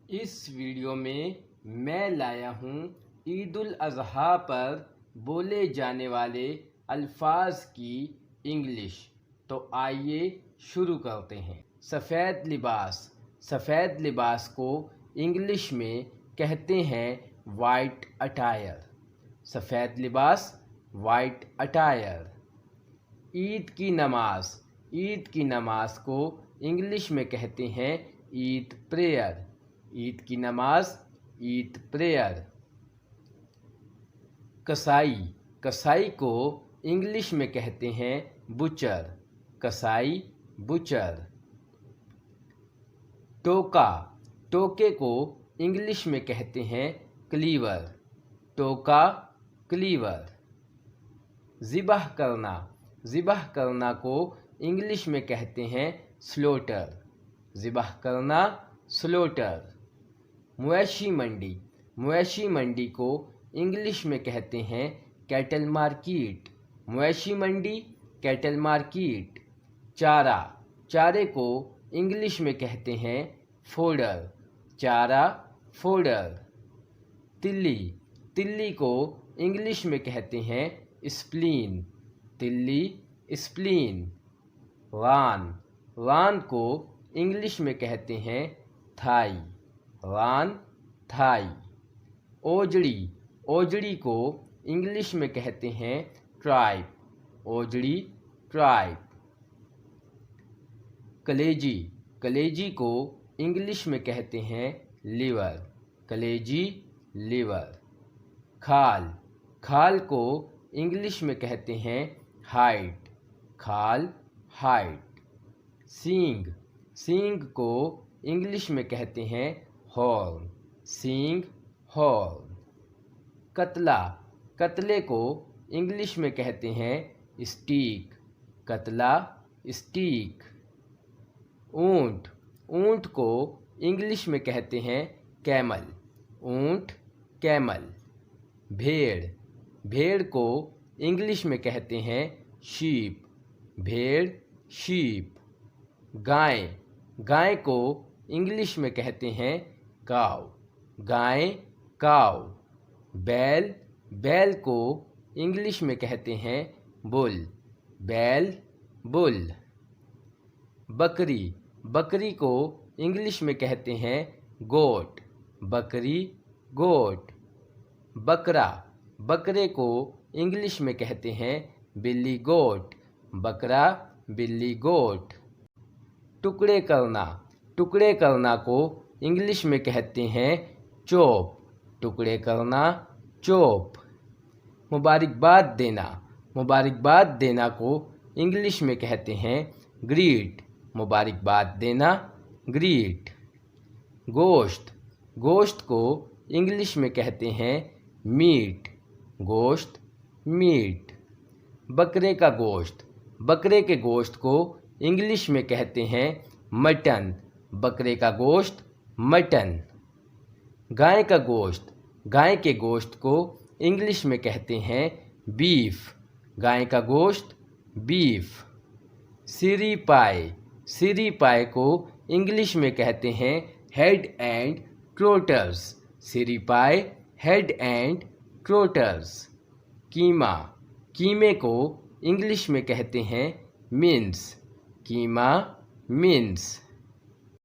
इस वीडियो में मैं लाया हूँ ईद उल अज़हा पर बोले जाने वाले अल्फाज की इंग्लिश। तो आइए शुरू करते हैं। सफ़ेद लिबास। सफ़ेद लिबास को इंग्लिश में कहते हैं वाइट अटायर। सफ़ेद लिबास, वाइट अटायर। ईद की नमाज। ईद की नमाज को इंग्लिश में कहते हैं ईद प्रेयर। ईद की नमाज, ईद प्रेयर। कसाई। कसाई को इंग्लिश में कहते हैं बुचर। कसाई, बुचर। टोका। टोके को इंग्लिश में कहते हैं क्लीवर। टोका, क्लीवर। ज़िबह करना। ज़िबह करना को इंग्लिश में कहते हैं स्लोटर। ज़िबह करना, स्लोटर। मवेशी मंडी। मवेशी मंडी को इंग्लिश में कहते हैं कैटल मार्केट। मवेशी मंडी, कैटल मार्केट। चारा। चारे को इंग्लिश में कहते हैं फोडर। चारा, फोडर। तिल्ली। तिल्ली को इंग्लिश में कहते हैं स्प्लीन। तिल्ली, स्प्लीन। वान। वान को इंग्लिश में कहते हैं थाई। वान, थाई। ओजड़ी। ओजड़ी को इंग्लिश में कहते हैं ट्राइब। ओजड़ी, ट्राइब। कलेजी। कलेजी को इंग्लिश में कहते हैं लिवर। कलेजी, लिवर। खाल। खाल को इंग्लिश में कहते हैं हाइड। खाल, हाइड। सींग। सींग को इंग्लिश में कहते हैं हॉर्न। सींग, हॉर्न। कतला। कतले को इंग्लिश में कहते हैं स्टीक। कतला, स्टीक। ऊंट। ऊंट को इंग्लिश में कहते हैं कैमल। ऊंट, कैमल। भेड़। भेड़ को इंग्लिश में कहते हैं शीप। भेड़, शीप। गाय। गाय को इंग्लिश में कहते हैं काव। गाय, काव। बैल। बैल को इंग्लिश में कहते हैं बुल। बैल, बुल। बकरी। बकरी को इंग्लिश में कहते हैं गोट। बकरी, गोट। बकरा। बकरे को इंग्लिश में कहते हैं बिल्ली गोट। बकरा, बिल्ली गोट। टुकड़े करना। टुकड़े करना को इंग्लिश में कहते हैं चॉप। टुकड़े करना, चॉप। मुबारकबाद देना। मुबारकबाद देना को इंग्लिश में कहते हैं ग्रीट। मुबारकबाद देना, ग्रीट। गोश्त। गोश्त को इंग्लिश में कहते हैं मीट। गोश्त, मीट। बकरे का गोश्त। बकरे के गोश्त को इंग्लिश में कहते हैं मटन। बकरे का गोश्त, मटन। गाय का गोश्त। गाय के गोश्त को इंग्लिश में कहते हैं बीफ। गाय का गोश्त, बीफ। सीरी पाई। सीरी पाई को इंग्लिश में कहते हैं हेड एंड ट्रोटर्स। सीरी पाई, हेड एंड ट्रोटर्स। कीमा। कीमे को इंग्लिश में कहते हैं मिन्स। कीमा, मिन्स।